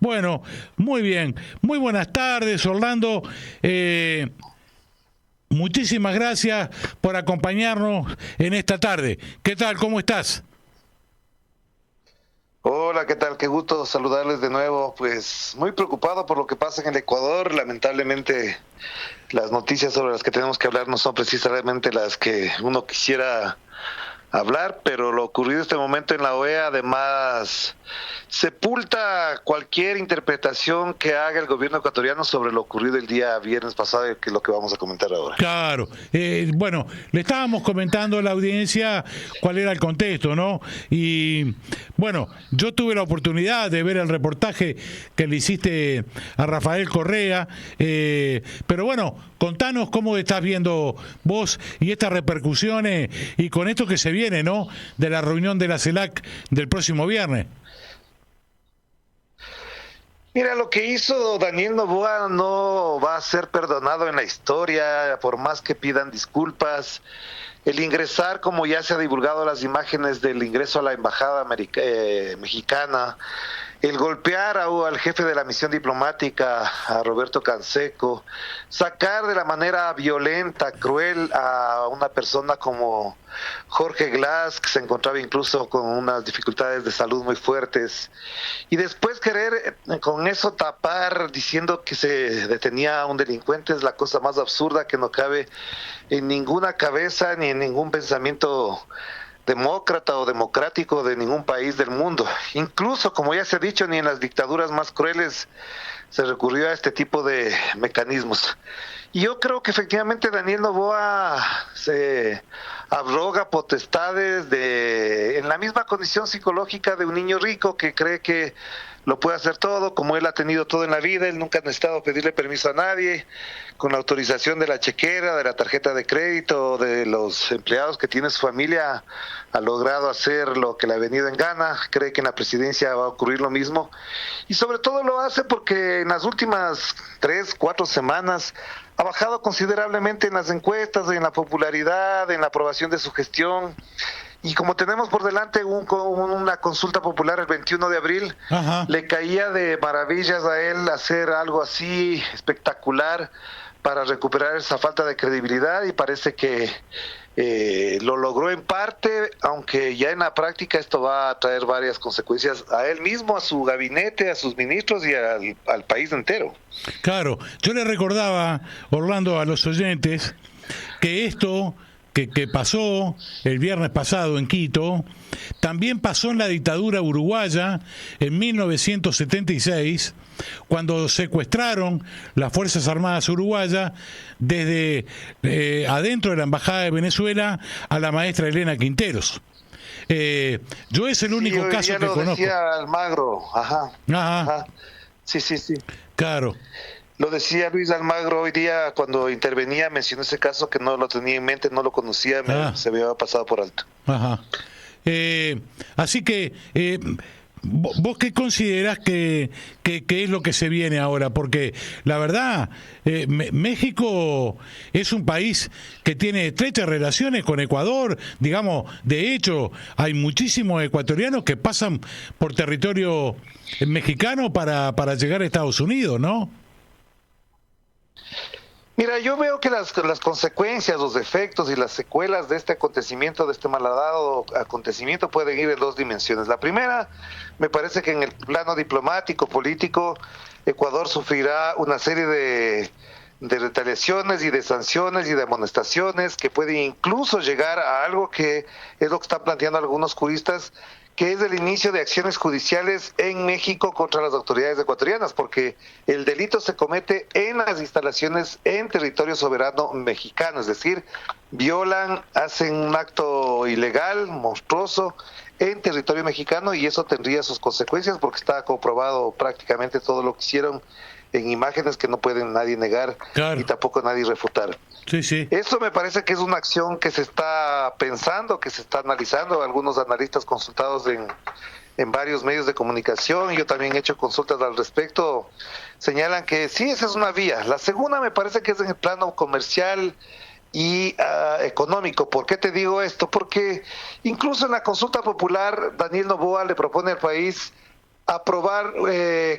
Bueno, muy bien. Muy buenas tardes, Orlando. Muchísimas gracias por acompañarnos en esta tarde. ¿Qué tal? ¿Cómo estás? Hola, ¿qué tal? Qué gusto saludarles de nuevo. Pues muy preocupado por lo que pasa en el Ecuador. Lamentablemente, las noticias sobre las que tenemos que hablar no son precisamente las que uno quisiera hablar, pero lo ocurrido en este momento en la OEA además sepulta cualquier interpretación que haga el gobierno ecuatoriano sobre lo ocurrido el día viernes pasado, que es lo que vamos a comentar ahora. Claro. Bueno, le estábamos comentando a la audiencia cuál era el contexto, ¿no? Y bueno, yo tuve la oportunidad de ver el reportaje que le hiciste a Rafael Correa, pero bueno, contanos cómo estás viendo vos y estas repercusiones y con esto que se viene, ¿no? De la reunión de la CELAC del próximo viernes. Mira, lo que hizo Daniel Noboa no va a ser perdonado en la historia, por más que pidan disculpas. El ingresar, como ya se ha divulgado las imágenes del ingreso a la embajada mexicana, el golpear al jefe de la misión diplomática, a Roberto Canseco, sacar de la manera violenta, cruel a una persona como Jorge Glass, que se encontraba incluso con unas dificultades de salud muy fuertes, y después querer con eso tapar diciendo que se detenía a un delincuente es la cosa más absurda que no cabe en ninguna cabeza ni en ningún pensamiento demócrata o democrático de ningún país del mundo. Incluso, como ya se ha dicho, ni en las dictaduras más crueles se recurrió a este tipo de mecanismos. Y yo creo que efectivamente Daniel Noboa se abroga potestades en la misma condición psicológica de un niño rico que cree que lo puede hacer todo, como él ha tenido todo en la vida. Él nunca ha necesitado pedirle permiso a nadie, con la autorización de la chequera, de la tarjeta de crédito, de los empleados que tiene su familia, ha logrado hacer lo que le ha venido en gana. Cree que en la presidencia va a ocurrir lo mismo, y sobre todo lo hace porque en las últimas 3, 4 semanas ha bajado considerablemente en las encuestas, en la popularidad, en la aprobación de su gestión. Y como tenemos por delante una consulta popular el 21 de abril, Ajá. le caía de maravillas a él hacer algo así espectacular para recuperar esa falta de credibilidad, y parece que lo logró en parte, aunque ya en la práctica esto va a traer varias consecuencias a él mismo, a su gabinete, a sus ministros y al país entero. Claro, yo le recordaba, Orlando, a los oyentes, que esto que pasó el viernes pasado en Quito, también pasó en la dictadura uruguaya en 1976, cuando secuestraron las Fuerzas Armadas uruguayas desde adentro de la Embajada de Venezuela a la maestra Elena Quinteros. Yo es el Sí, único hoy caso día que lo conozco. decía Almagro, ajá, Ajá, ajá, sí, sí, sí. claro. Lo decía Luis Almagro hoy día cuando intervenía, mencionó ese caso que no lo tenía en mente, no lo conocía, Ah, se me había pasado por alto. ajá. Así que, ¿vos qué considerás que es lo que se viene ahora? Porque la verdad, México es un país que tiene estrechas relaciones con Ecuador. Digamos, de hecho, hay muchísimos ecuatorianos que pasan por territorio mexicano para llegar a Estados Unidos, ¿no? Mira, yo veo que las consecuencias, los efectos y las secuelas de este acontecimiento, de este malhadado acontecimiento, pueden ir en dos dimensiones. La primera, me parece que en el plano diplomático, político, Ecuador sufrirá una serie de retaliaciones y de sanciones y de amonestaciones que pueden incluso llegar a algo que es lo que están planteando algunos juristas, que es el inicio de acciones judiciales en México contra las autoridades ecuatorianas, porque el delito se comete en las instalaciones en territorio soberano mexicano, es decir, violan, hacen un acto ilegal, monstruoso, en territorio mexicano, y eso tendría sus consecuencias porque está comprobado prácticamente todo lo que hicieron en imágenes que no pueden nadie negar y Claro, tampoco nadie refutar. sí, sí. Eso me parece que es una acción que se está pensando, que se está analizando. Algunos analistas consultados en varios medios de comunicación, yo también he hecho consultas al respecto, señalan que sí, esa es una vía. La segunda me parece que es en el plano comercial y económico. ¿Por qué te digo esto? Porque incluso en la consulta popular, Daniel Noboa le propone al país aprobar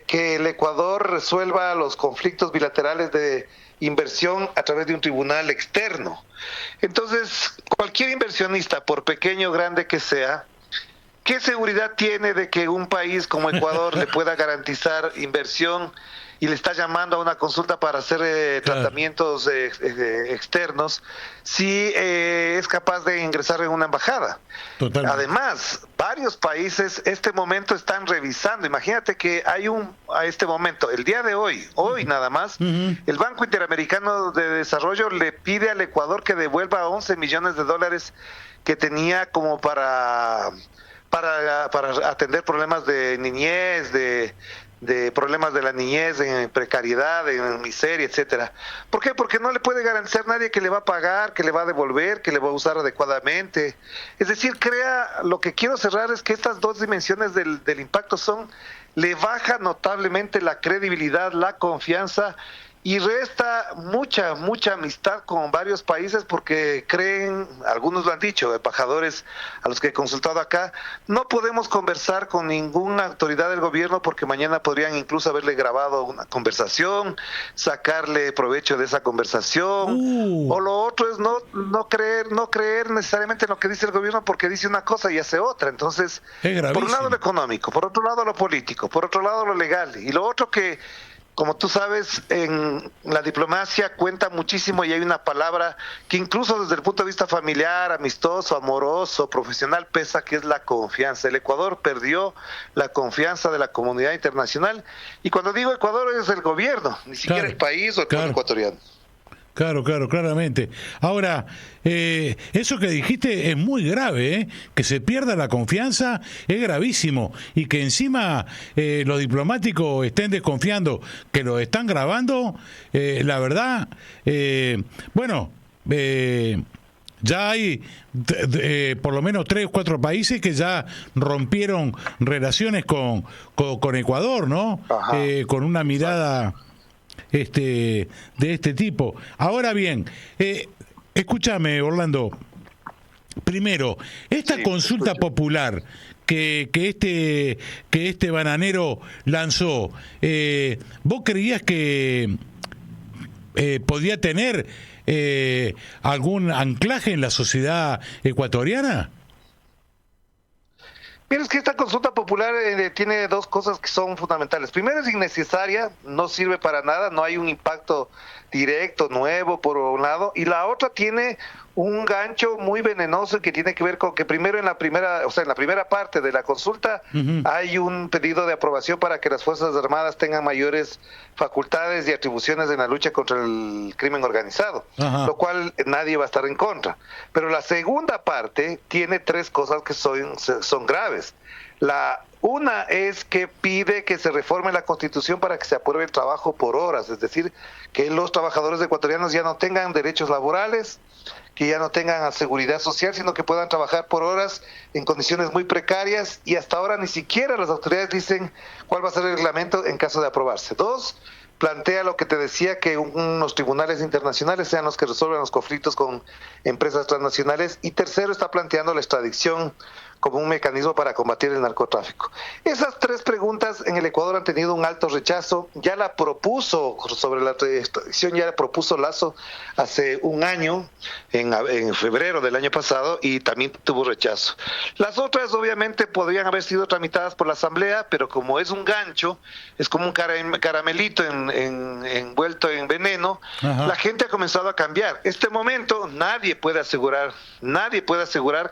que el Ecuador resuelva los conflictos bilaterales de inversión a través de un tribunal externo. Entonces, cualquier inversionista, por pequeño o grande que sea, ¿qué seguridad tiene de que un país como Ecuador le pueda garantizar inversión y le está llamando a una consulta para hacer tratamientos externos si es capaz de ingresar en una embajada? Totalmente. Además, varios países este momento están revisando. Imagínate que hay a este momento, el día de hoy nada más, el Banco Interamericano de Desarrollo le pide al Ecuador que devuelva 11 millones de dólares que tenía como para atender problemas de niñez, de problemas de la niñez, en precariedad, en miseria, etcétera. ¿Por qué? Porque no le puede garantizar nadie que le va a pagar, que le va a devolver, que le va a usar adecuadamente. Es decir, lo que quiero cerrar es que estas dos dimensiones del impacto le baja notablemente la credibilidad, la confianza, y resta mucha amistad con varios países porque creen, algunos lo han dicho, embajadores a los que he consultado acá, no podemos conversar con ninguna autoridad del gobierno porque mañana podrían incluso haberle grabado una conversación, sacarle provecho de esa conversación, o lo otro es no creer necesariamente en lo que dice el gobierno porque dice una cosa y hace otra. Entonces, por un lado lo económico, por otro lado lo político, por otro lado lo legal, y lo otro que, como tú sabes, en la diplomacia cuenta muchísimo y hay una palabra que incluso desde el punto de vista familiar, amistoso, amoroso, profesional, pesa, que es la confianza. El Ecuador perdió la confianza de la comunidad internacional, y cuando digo Ecuador es el gobierno, ni siquiera el país o el pueblo ecuatoriano. Claro, claramente. Ahora, eso que dijiste es muy grave, que se pierda la confianza es gravísimo, y que encima los diplomáticos estén desconfiando que lo están grabando, la verdad, ya hay por lo menos 3 o 4 países que ya rompieron relaciones con Ecuador, ¿no? Con una mirada de este tipo. Ahora bien, escúchame, Orlando. Primero, esta consulta popular que este bananero lanzó, ¿vos creías que podía tener algún anclaje en la sociedad ecuatoriana? Mira, es que esta consulta popular tiene dos cosas que son fundamentales. Primero, es innecesaria, no sirve para nada, no hay un impacto directo, nuevo, por un lado, y la otra tiene un gancho muy venenoso que tiene que ver con que primero en la primera parte de la consulta hay un pedido de aprobación para que las Fuerzas Armadas tengan mayores facultades y atribuciones en la lucha contra el crimen organizado, lo cual nadie va a estar en contra. Pero la segunda parte tiene 3 cosas que son graves. Una es que pide que se reforme la Constitución para que se apruebe el trabajo por horas, es decir, que los trabajadores ecuatorianos ya no tengan derechos laborales, que ya no tengan seguridad social, sino que puedan trabajar por horas en condiciones muy precarias, y hasta ahora ni siquiera las autoridades dicen cuál va a ser el reglamento en caso de aprobarse. 2, plantea lo que te decía, que unos tribunales internacionales sean los que resuelvan los conflictos con empresas transnacionales, y 3, está planteando la extradición como un mecanismo para combatir el narcotráfico. Esas 3 preguntas en el Ecuador han tenido un alto rechazo. Ya la propuso, sobre la extradición, ya la propuso Lasso hace un año, en febrero del año pasado, y también tuvo rechazo. Las otras obviamente podrían haber sido tramitadas por la Asamblea, pero como es un gancho, es como un caramelito envuelto en veneno, la gente ha comenzado a cambiar. Este momento nadie puede asegurar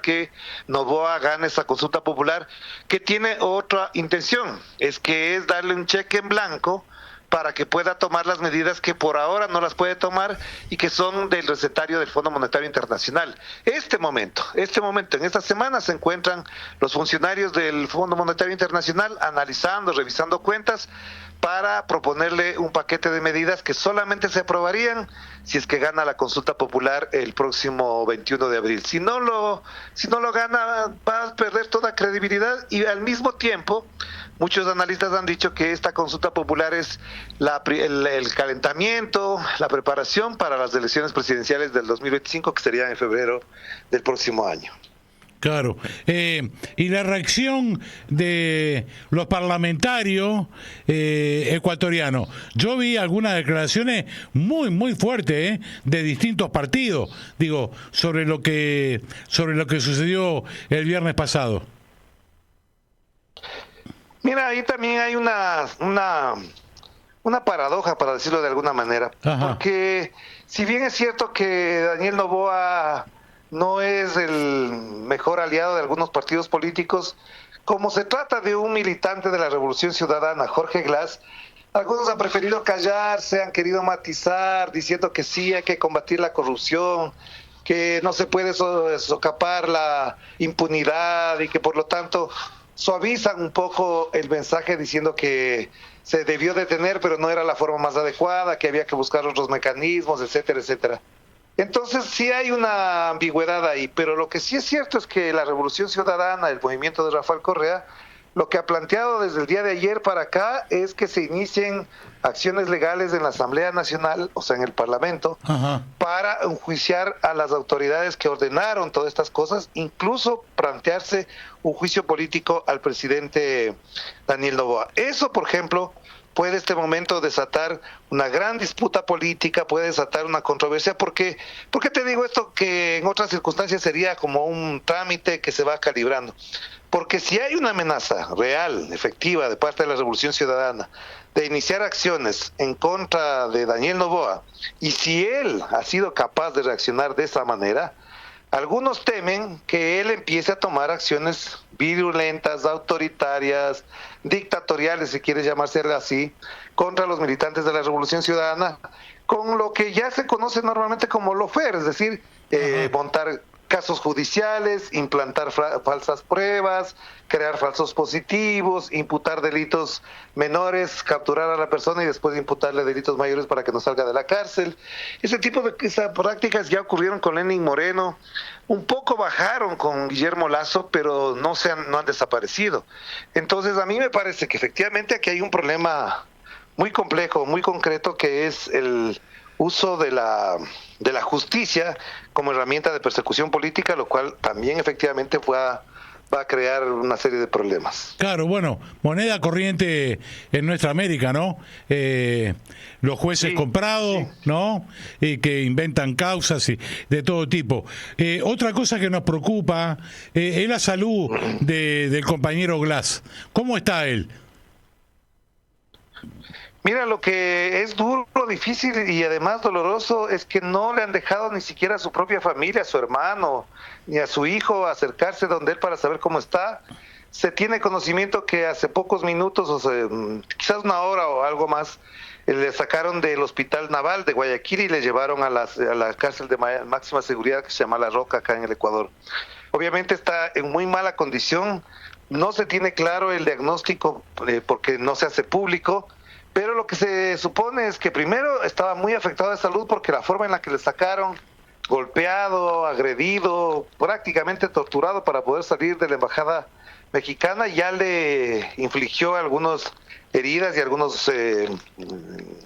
que Noboa gane esa consulta popular, que tiene otra intención, es darle un cheque en blanco para que pueda tomar las medidas que por ahora no las puede tomar y que son del recetario del Fondo Monetario Internacional. Este momento, en esta semana se encuentran los funcionarios del Fondo Monetario Internacional analizando, revisando cuentas para proponerle un paquete de medidas que solamente se aprobarían si es que gana la consulta popular el próximo 21 de abril. Si no lo gana, va a perder toda credibilidad, y al mismo tiempo muchos analistas han dicho que esta consulta popular es el calentamiento, la preparación para las elecciones presidenciales del 2025, que serían en febrero del próximo año. Claro. Y la reacción de los parlamentarios ecuatorianos. Yo vi algunas declaraciones muy fuertes de distintos partidos, digo, sobre lo que sucedió el viernes pasado. Mira, ahí también hay una paradoja, para decirlo de alguna manera, Ajá. porque si bien es cierto que Daniel Noboa no es el mejor aliado de algunos partidos políticos, como se trata de un militante de la Revolución Ciudadana, Jorge Glass, algunos han preferido callarse, han querido matizar, diciendo que sí hay que combatir la corrupción, que no se puede socapar la impunidad y que por lo tanto suavizan un poco el mensaje diciendo que se debió detener, pero no era la forma más adecuada, que había que buscar otros mecanismos, etcétera, etcétera. Entonces sí hay una ambigüedad ahí, pero lo que sí es cierto es que la Revolución Ciudadana, el movimiento de Rafael Correa, lo que ha planteado desde el día de ayer para acá es que se inicien acciones legales en la Asamblea Nacional, o sea, en el Parlamento, Ajá. para enjuiciar a las autoridades que ordenaron todas estas cosas, incluso plantearse un juicio político al presidente Daniel Noboa. Eso, por ejemplo, puede este momento desatar una gran disputa política, puede desatar una controversia, porque ¿por qué te digo esto? Que en otras circunstancias sería como un trámite que se va calibrando. Porque si hay una amenaza real, efectiva, de parte de la Revolución Ciudadana, de iniciar acciones en contra de Daniel Noboa, y si él ha sido capaz de reaccionar de esa manera, algunos temen que él empiece a tomar acciones virulentas, autoritarias, dictatoriales, si quieres llamarse así, contra los militantes de la Revolución Ciudadana, con lo que ya se conoce normalmente como lawfare, es decir, montar casos judiciales, implantar falsas pruebas, crear falsos positivos, imputar delitos menores, capturar a la persona y después imputarle delitos mayores para que no salga de la cárcel. Ese tipo de prácticas ya ocurrieron con Lenín Moreno, un poco bajaron con Guillermo Lasso, pero no han desaparecido. Entonces a mí me parece que efectivamente aquí hay un problema muy complejo, muy concreto, que es el uso de la justicia como herramienta de persecución política, lo cual también efectivamente va a crear una serie de problemas. Claro, bueno, moneda corriente en nuestra América, ¿no? Los jueces comprados, sí, ¿no? Y que inventan causas y de todo tipo. Otra cosa que nos preocupa es la salud del compañero Glass. ¿Cómo está él? Mira, lo que es duro, difícil y además doloroso es que no le han dejado ni siquiera a su propia familia, a su hermano, ni a su hijo acercarse donde él para saber cómo está. Se tiene conocimiento que hace pocos minutos, o sea, quizás una hora o algo más, le sacaron del Hospital Naval de Guayaquil y le llevaron a la cárcel de máxima seguridad que se llama La Roca, acá en el Ecuador. Obviamente está en muy mala condición, no se tiene claro el diagnóstico porque no se hace público. Pero lo que se supone es que primero estaba muy afectado de salud porque la forma en la que le sacaron, golpeado, agredido, prácticamente torturado para poder salir de la embajada mexicana, ya le infligió algunas heridas y algunos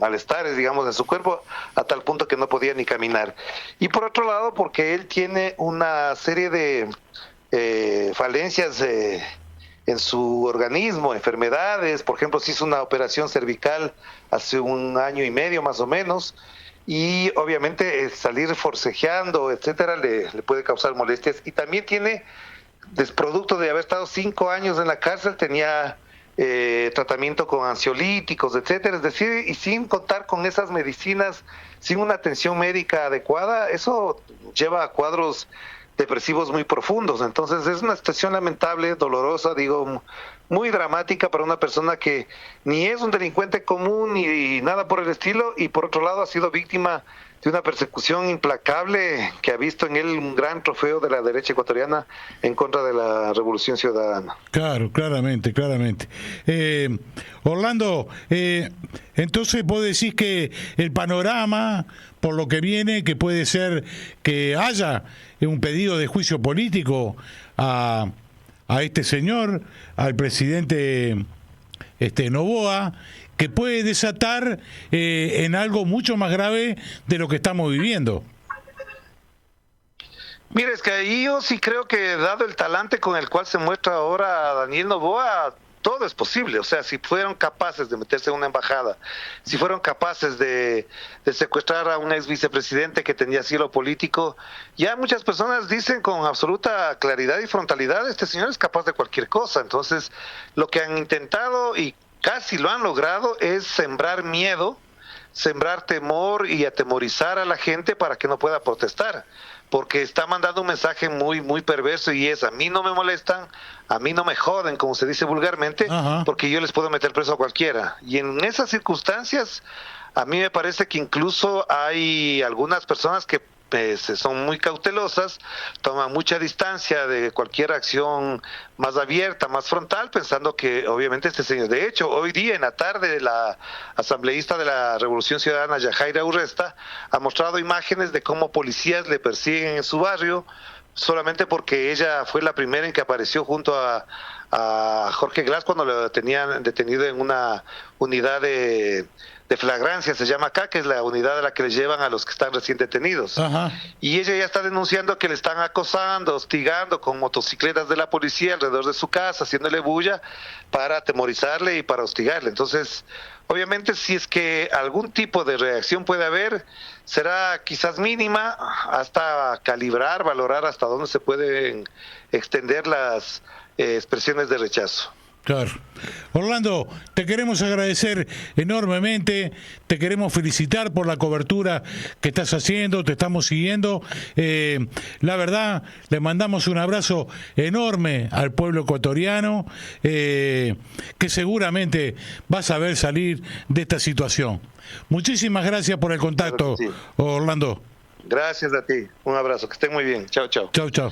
malestares, digamos, en su cuerpo, a tal punto que no podía ni caminar. Y por otro lado, porque él tiene una serie de falencias en su organismo, enfermedades, por ejemplo, se hizo una operación cervical hace 1 año y medio más o menos, y obviamente salir forcejeando, etcétera, le puede causar molestias, y también tiene, producto de haber estado 5 años en la cárcel, tenía tratamiento con ansiolíticos, etcétera, es decir, y sin contar con esas medicinas, sin una atención médica adecuada, eso lleva a cuadros depresivos muy profundos. Entonces es una situación lamentable, dolorosa, digo, muy dramática para una persona que ni es un delincuente común ni nada por el estilo, y por otro lado ha sido víctima de una persecución implacable que ha visto en él un gran trofeo de la derecha ecuatoriana en contra de la Revolución Ciudadana. Claro, claramente. Orlando, entonces vos decís que el panorama, por lo que viene, que puede ser que haya un pedido de juicio político a este señor, al presidente Noboa, que puede desatar en algo mucho más grave de lo que estamos viviendo. Mire, es que ahí yo sí creo que dado el talante con el cual se muestra ahora Daniel Noboa, todo es posible. O sea, si fueron capaces de meterse en una embajada, si fueron capaces de secuestrar a un ex vicepresidente que tenía asilo político, ya muchas personas dicen con absoluta claridad y frontalidad, este señor es capaz de cualquier cosa. Entonces, lo que han intentado y casi lo han logrado es sembrar miedo, sembrar temor y atemorizar a la gente para que no pueda protestar, porque está mandando un mensaje muy perverso, y es: a mí no me molestan, a mí no me joden, como se dice vulgarmente, Ajá. porque yo les puedo meter preso a cualquiera. Y en esas circunstancias, a mí me parece que incluso hay algunas personas que son muy cautelosas, toman mucha distancia de cualquier acción más abierta, más frontal, pensando que obviamente este señor, de hecho, hoy día en la tarde, la asambleísta de la Revolución Ciudadana, Yajaira Urresta, ha mostrado imágenes de cómo policías le persiguen en su barrio, solamente porque ella fue la primera en que apareció junto a Jorge Glass cuando lo tenían detenido en una unidad de flagrancia, se llama acá, que es la unidad a la que les llevan a los que están recién detenidos. Ajá. Y ella ya está denunciando que le están acosando, hostigando con motocicletas de la policía alrededor de su casa, haciéndole bulla para atemorizarle y para hostigarle. Entonces, obviamente, si es que algún tipo de reacción puede haber, será quizás mínima, hasta calibrar, valorar hasta dónde se pueden extender las expresiones de rechazo. Claro. Orlando, te queremos agradecer enormemente, te queremos felicitar por la cobertura que estás haciendo, te estamos siguiendo. La verdad, le mandamos un abrazo enorme al pueblo ecuatoriano, que seguramente va a saber salir de esta situación. Muchísimas gracias por el contacto, Claro que sí. Orlando. Gracias a ti, un abrazo, que estén muy bien. Chao, chao. Chau, chau.